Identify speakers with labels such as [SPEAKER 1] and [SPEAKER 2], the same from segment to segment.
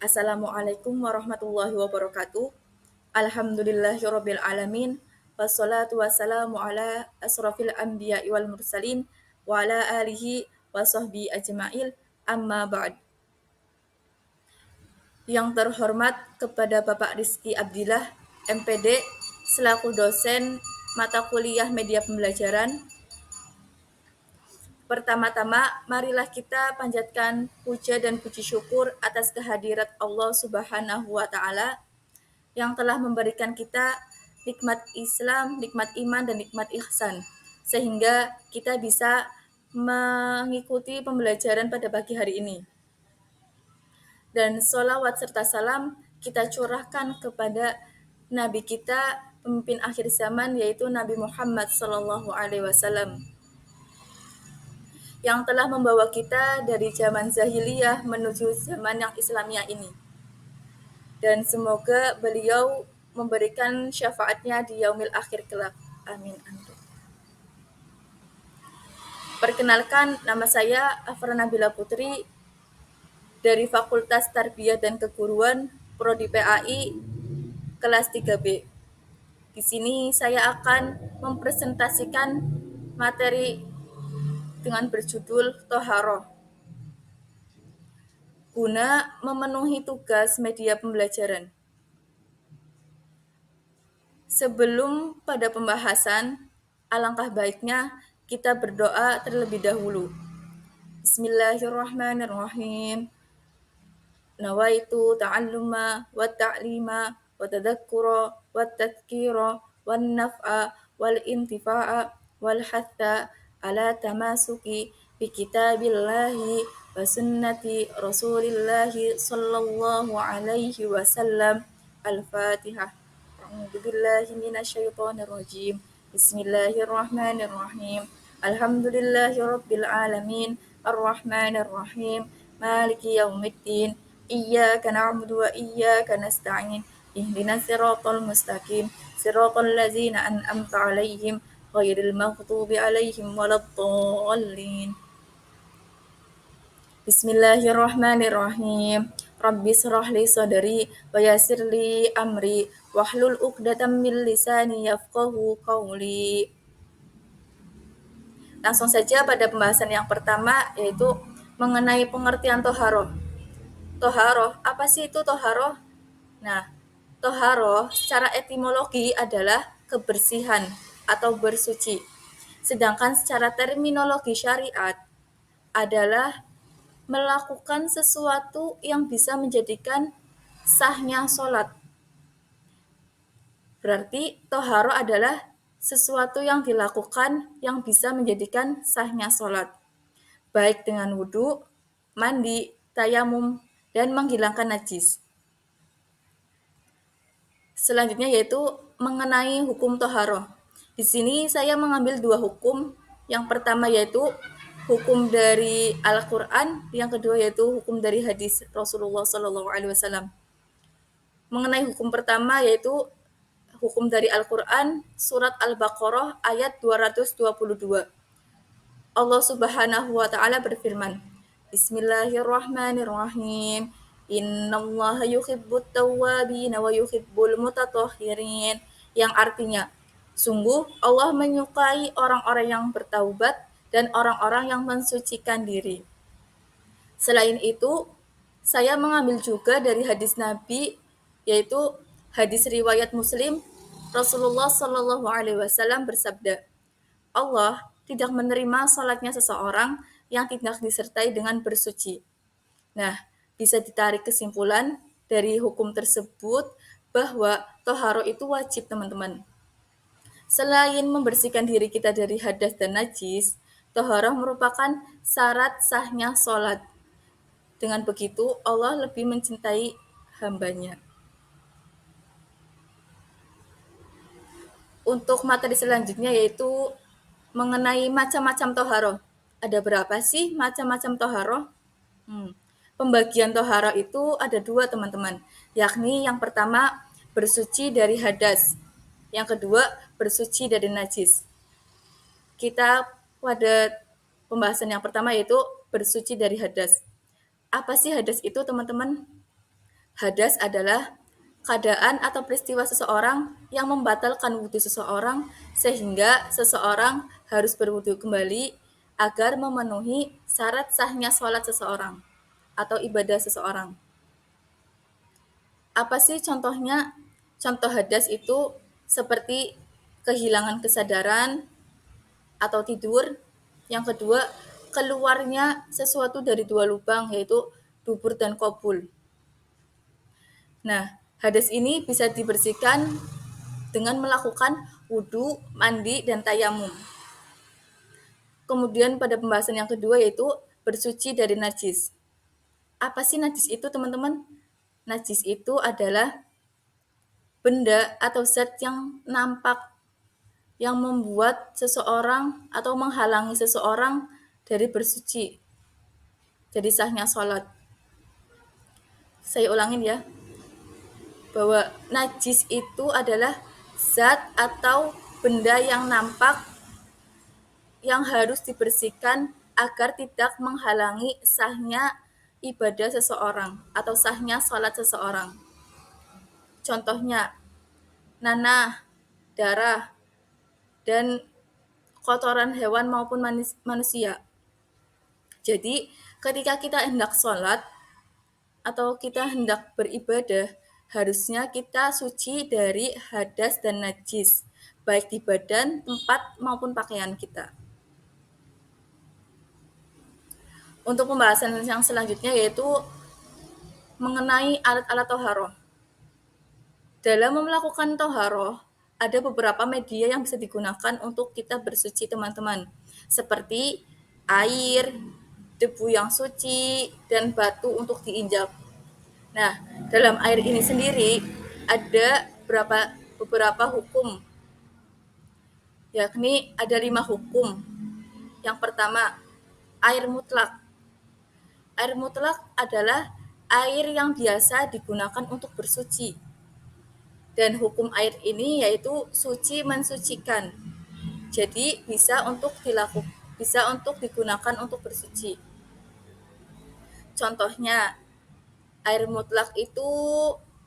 [SPEAKER 1] Assalamualaikum warahmatullahi wabarakatuh. Alhamdulillahirabbil alamin. Wassalatu wassalamu ala asrofil anbiya'i wal mursalin wa ala alihi wa sahbihi ajma'il. Amma ba'd. Yang terhormat kepada Bapak Rizky Abdillah, MPD, selaku dosen mata kuliah media pembelajaran. Pertama-tama, marilah kita panjatkan puja dan puji syukur atas kehadirat Allah Subhanahu wa Ta'ala yang telah memberikan kita nikmat Islam, nikmat iman, dan nikmat ihsan, sehingga kita bisa mengikuti pembelajaran pada pagi hari ini. Dan sholawat serta salam kita curahkan kepada Nabi kita, pemimpin akhir zaman, yaitu Nabi Muhammad SAW, yang telah membawa kita dari zaman Zahiliyah menuju zaman yang Islamiyah ini. Dan semoga beliau memberikan syafaatnya di yaumil akhir kelak. Amin. Perkenalkan, nama saya Afra Nabila Putri dari Fakultas Tarbiyah dan Keguruan Prodi PAI kelas 3B. Di sini saya akan mempresentasikan materi dengan berjudul Toharoh, guna memenuhi tugas media pembelajaran. Sebelum pada pembahasan, alangkah baiknya kita berdoa terlebih dahulu. Bismillahirrahmanirrahim. Nawaitu ta'alluma wa ta'lima wa tadhakkura wa tadhkira wa naf'a wal intifa'a wal hatha ala tamasuki bi kitabillahi wa sunnati rasulillahi sallallahu alaihi wasallam. Al-Fatihah. A'udzu billahi minasyaitonir rajim. Bismillahirrahmanirrahim. Alhamdulillahirabbil alamin. Arrahmanir rahim. Maliki yaumiddin. Iyyaka na'budu wa iyyaka nasta'in. Ihdinas siratal mustaqim. Siratal ladzina an'amta 'alaihim ghairil maghdubi 'alaihim waladdallin. Bismillahirrahmanirrahim. Rabbi shrah li sadri wa yassir li amri wahlul 'uqdatam min lisani yafqahu qawli. Langsung saja pada pembahasan yang pertama, yaitu mengenai pengertian toharoh. Toharoh, apa sih itu toharoh? Nah, toharoh secara etimologi adalah kebersihan atau bersuci. Sedangkan secara terminologi syariat adalah melakukan sesuatu yang bisa menjadikan sahnya sholat. Berarti toharoh adalah sesuatu yang dilakukan yang bisa menjadikan sahnya sholat, baik dengan wudhu, mandi, tayamum, dan menghilangkan najis. Selanjutnya yaitu mengenai hukum toharoh. Di sini saya mengambil dua hukum. Yang pertama yaitu hukum dari Al-Quran, yang kedua yaitu hukum dari hadis Rasulullah SAW. Mengenai hukum pertama yaitu hukum dari Al-Quran, surat Al-Baqarah ayat 222. Allah Subhanahu wa Ta'ala berfirman, Bismillahirrahmanirrahim. Innallaha yuhibbut tawwabin wa yuhibbul mutatahhirin, yang artinya, sungguh Allah menyukai orang-orang yang bertaubat dan orang-orang yang mensucikan diri. Selain itu, saya mengambil juga dari hadis Nabi, yaitu hadis riwayat Muslim. Rasulullah SAW bersabda, Allah tidak menerima salatnya seseorang yang tidak disertai dengan bersuci. Nah, bisa ditarik kesimpulan dari hukum tersebut bahwa toharoh itu wajib, teman-teman. Selain membersihkan diri kita dari hadas dan najis, toharoh merupakan syarat sahnya sholat. Dengan begitu, Allah lebih mencintai hambanya. Untuk materi selanjutnya yaitu mengenai macam-macam toharoh. Ada berapa sih macam-macam toharoh? Pembagian toharoh itu ada dua, teman-teman. Yakni yang pertama bersuci dari hadas. Yang kedua bersuci dari najis. Kita pada pembahasan yang pertama yaitu bersuci dari hadas. Apa sih hadas itu, teman-teman? Hadas adalah keadaan atau peristiwa seseorang yang membatalkan wudhu seseorang sehingga seseorang harus berwudhu kembali agar memenuhi syarat sahnya sholat seseorang atau ibadah seseorang. Apa sih contohnya? Contoh hadas itu seperti kehilangan kesadaran atau tidur. Yang kedua, keluarnya sesuatu dari dua lubang yaitu dubur dan kobul. Nah, hadas ini bisa dibersihkan dengan melakukan wudhu, mandi, dan tayamum. Kemudian pada pembahasan yang kedua yaitu bersuci dari najis. Apa sih najis itu, teman-teman? Najis itu adalah benda atau zat yang nampak yang membuat seseorang atau menghalangi seseorang dari bersuci, jadi sahnya sholat. Saya ulangin ya, bahwa najis itu adalah zat atau benda yang nampak yang harus dibersihkan agar tidak menghalangi sahnya ibadah seseorang atau sahnya sholat seseorang. Contohnya, nanah, darah, dan kotoran hewan maupun manusia. Jadi, ketika kita hendak sholat atau kita hendak beribadah, harusnya kita suci dari hadas dan najis, baik di badan, tempat, maupun pakaian kita. Untuk pembahasan yang selanjutnya yaitu mengenai alat-alat toharoh. Dalam melakukan toharoh, ada beberapa media yang bisa digunakan untuk kita bersuci, teman-teman. Seperti air, debu yang suci, dan batu untuk diinjak. Nah, dalam air ini sendiri ada beberapa hukum, yakni ada 5 hukum. Yang pertama, air mutlak. Air mutlak adalah air yang biasa digunakan untuk bersuci. Dan hukum air ini yaitu suci mensucikan. Jadi bisa untuk digunakan untuk bersuci. Contohnya, air mutlak itu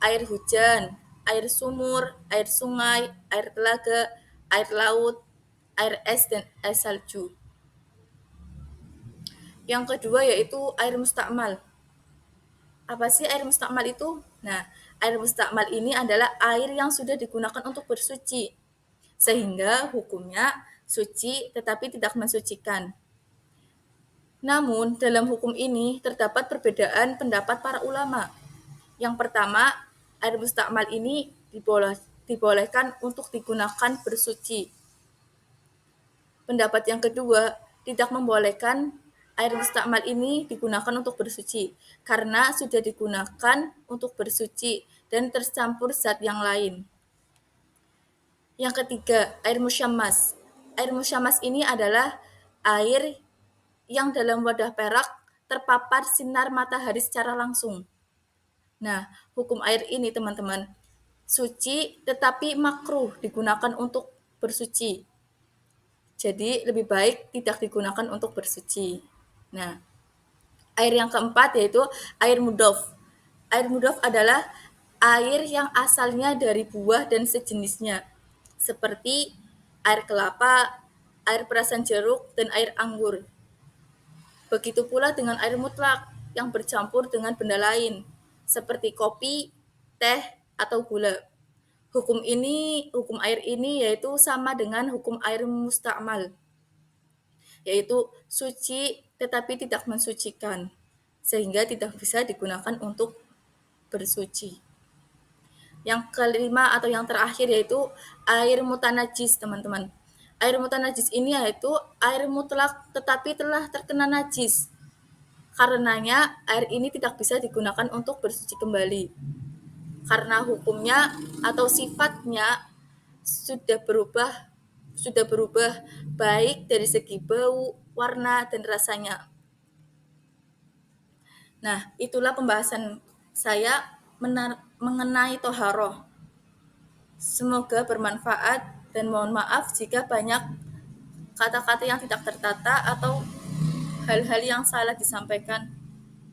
[SPEAKER 1] air hujan, air sumur, air sungai, air telaga, air laut, air es, dan air salju. Yang kedua yaitu air mustakmal. Apa sih air mustakmal itu? Nah, air mustakmal ini adalah air yang sudah digunakan untuk bersuci, sehingga hukumnya suci tetapi tidak mensucikan. Namun, dalam hukum ini terdapat perbedaan pendapat para ulama. Yang pertama, air mustakmal ini dibolehkan untuk digunakan bersuci. Pendapat yang kedua, tidak membolehkan air mustakmal ini digunakan untuk bersuci, karena sudah digunakan untuk bersuci dan tercampur zat yang lain. Yang ketiga, air musyammas. Air musyammas ini adalah air yang dalam wadah perak terpapar sinar matahari secara langsung. Nah, hukum air ini teman-teman, suci tetapi makruh digunakan untuk bersuci. Jadi lebih baik tidak digunakan untuk bersuci. Nah, air yang keempat yaitu air mudhof. Air mudhof adalah air yang asalnya dari buah dan sejenisnya, seperti air kelapa, air perasan jeruk, dan air anggur. Begitu pula dengan air mutlak yang bercampur dengan benda lain, seperti kopi, teh, atau gula. Hukum air ini yaitu sama dengan hukum air mustakmal, yaitu suci tetapi tidak mensucikan, sehingga tidak bisa digunakan untuk bersuci. Yang kelima atau yang terakhir yaitu air mutanajis, teman-teman. Air mutanajis ini yaitu air mutlak tetapi telah terkena najis. Karenanya air ini tidak bisa digunakan untuk bersuci kembali. Karena hukumnya atau sifatnya sudah berubah baik dari segi bau, warna, dan rasanya. Nah, itulah pembahasan saya mengenai toharoh. Semoga bermanfaat dan mohon maaf jika banyak kata-kata yang tidak tertata atau hal-hal yang salah disampaikan.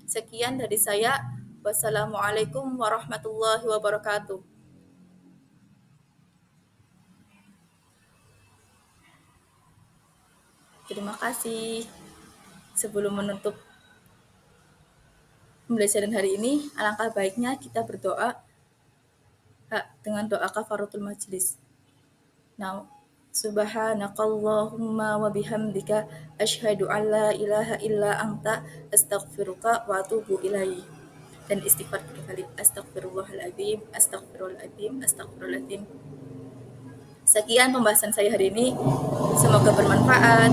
[SPEAKER 1] Sekian dari saya. Wassalamualaikum warahmatullahi wabarakatuh. Terima kasih. Sebelum menutup pembelajaran hari ini, alangkah baiknya kita berdoa dengan doa kafaratul majlis. Now, subhanakallahumma wa bihamdika asyhadu an la ilaha illa anta astaghfiruka wa atubu ilaik. Dan istighfar 3 kali. Astagfirullahaladzim, astagfirullahaladzim, astagfirullahaladzim. Sekian pembahasan saya hari ini. Semoga bermanfaat.